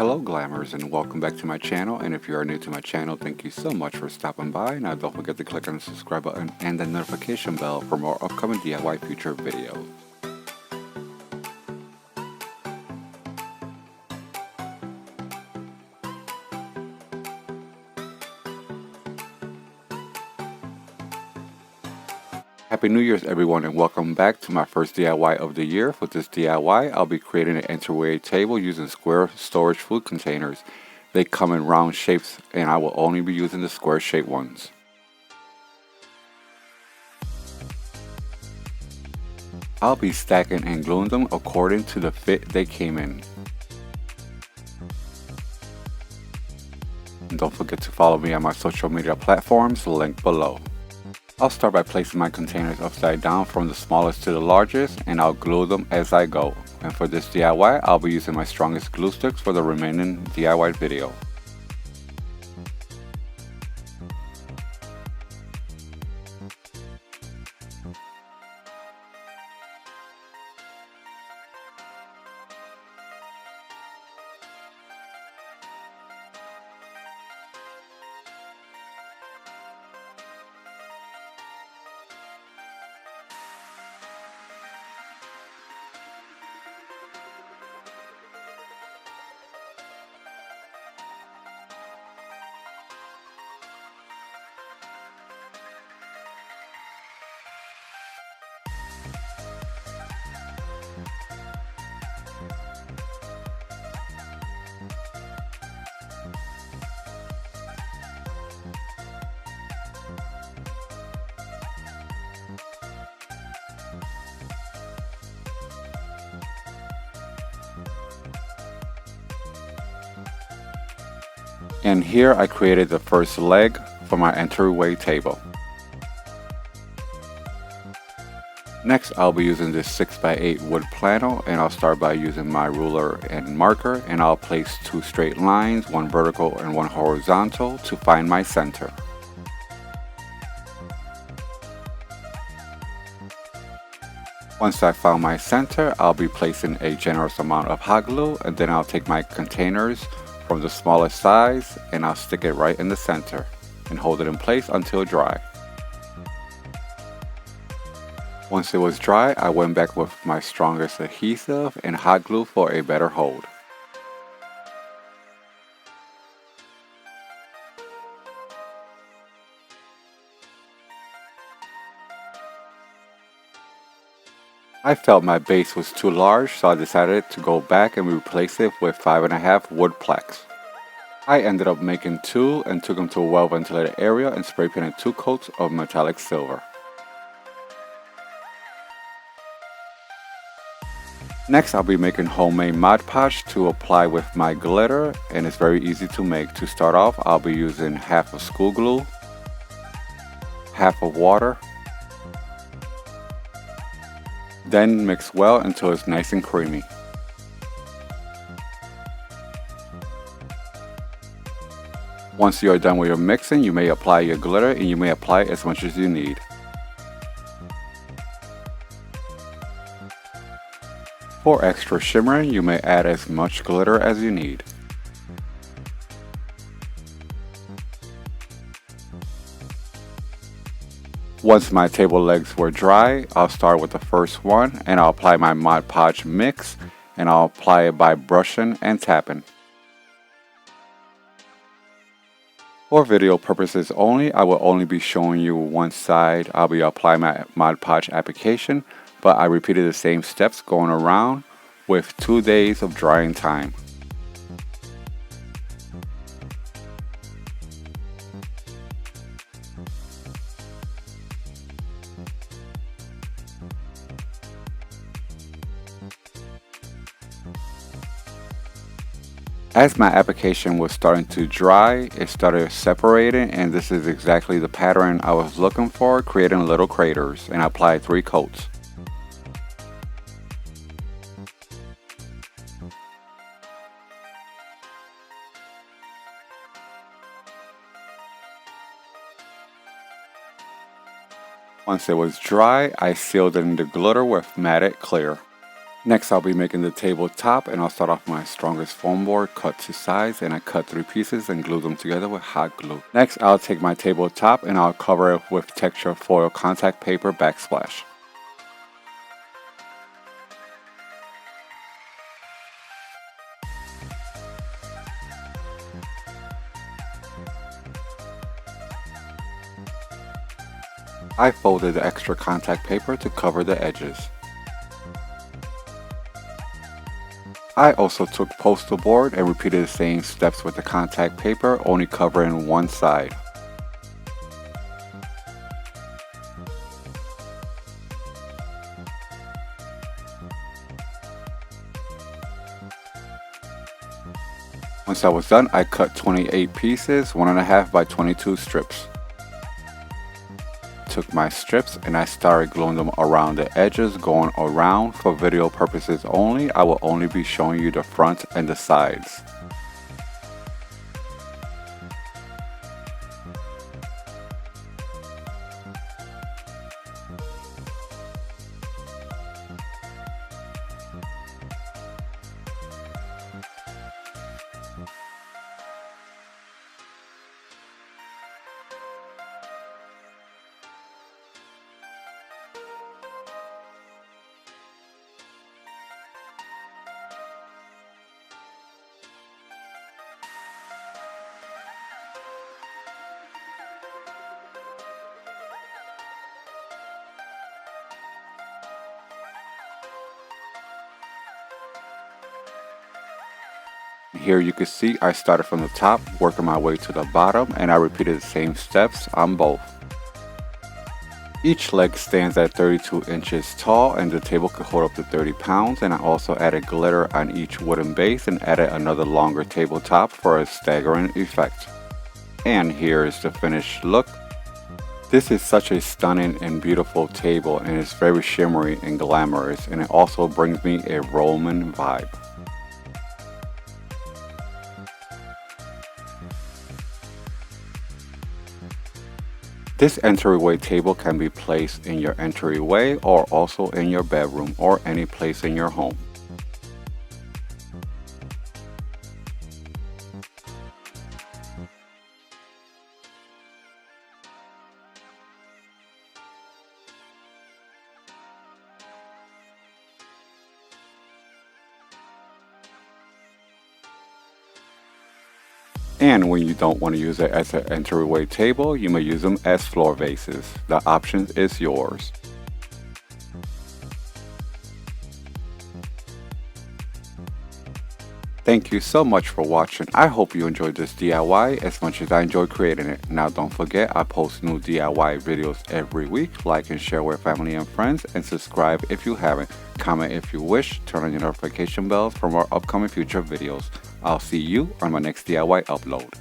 Hello Glamours and welcome back to my channel, and if you are new to my channel, thank you so much for stopping by. Now don't forget to click on the subscribe button and the notification bell for more upcoming DIY future videos. Happy New Year's everyone, and welcome back to my first DIY of the year. For this DIY, I'll be creating an entryway table using square storage food containers. They come in round shapes and I will only be using the square shaped ones. I'll be stacking and gluing them according to the fit they came in. And don't forget to follow me on my social media platforms, linked below. I'll start by placing my containers upside down from the smallest to the largest, and I'll glue them as I go. And for this DIY, I'll be using my strongest glue sticks for the remaining DIY video. And here I created the first leg for my entryway table. Next, I'll be using this 6x8 wood panel, and I'll start by using my ruler and marker, and I'll place two straight lines, one vertical and one horizontal, to find my center. Once I found my center, I'll be placing a generous amount of hot glue, and then I'll take my containers from the smallest size and I'll stick it right in the center and hold it in place until dry. Once it was dry, I went back with my strongest adhesive and hot glue for a better hold. I felt my base was too large, so I decided to go back and replace it with 5.5 wood plaques. I ended up making two and took them to a well ventilated area and spray painted 2 coats of metallic silver. Next, I'll be making homemade Mod Podge to apply with my glitter, and it's very easy to make. To start off, I'll be using half of school glue, half of water, then mix well until it's nice and creamy. Once you are done with your mixing, you may apply your glitter, and you may apply as much as you need. For extra shimmering, you may add as much glitter as you need. Once my table legs were dry, I'll start with the first one, and I'll apply my Mod Podge mix, and I'll apply it by brushing and tapping. For video purposes only, I will only be showing you one side. I'll be applying my Mod Podge application, but I repeated the same steps going around with 2 days of drying time. As my application was starting to dry, it started separating, and this is exactly the pattern I was looking for, creating little craters, and I applied 3 coats. Once it was dry, I sealed it in the glitter with matted clear. Next, I'll be making the tabletop, and I'll start off with my strongest foam board cut to size, and I cut 3 pieces and glue them together with hot glue. Next, I'll take my tabletop and I'll cover it with texture foil contact paper backsplash. I folded the extra contact paper to cover the edges. I also took postal board and repeated the same steps with the contact paper, only covering one side. Once I was done, I cut 28 pieces, 1.5 by 22 strips. Took my strips and I started gluing them around the edges, going around. For video purposes only, I will only be showing you the front and the sides. Here you can see I started from the top, working my way to the bottom, and I repeated the same steps on both. Each leg stands at 32 inches tall and the table could hold up to 30 pounds, and I also added glitter on each wooden base and added another longer tabletop for a staggering effect. And here is the finished look. This is such a stunning and beautiful table, and it's very shimmery and glamorous, and it also brings me a Roman vibe. This entryway table can be placed in your entryway or also in your bedroom or any place in your home. And when you don't want to use it as an entryway table, you may use them as floor vases. The option is yours. Thank you so much for watching. I hope you enjoyed this DIY as much as I enjoyed creating it. Now don't forget, I post new DIY videos every week. Like and share with family and friends, and subscribe if you haven't. Comment if you wish. Turn on your notification bells for more upcoming future videos. I'll see you on my next DIY upload.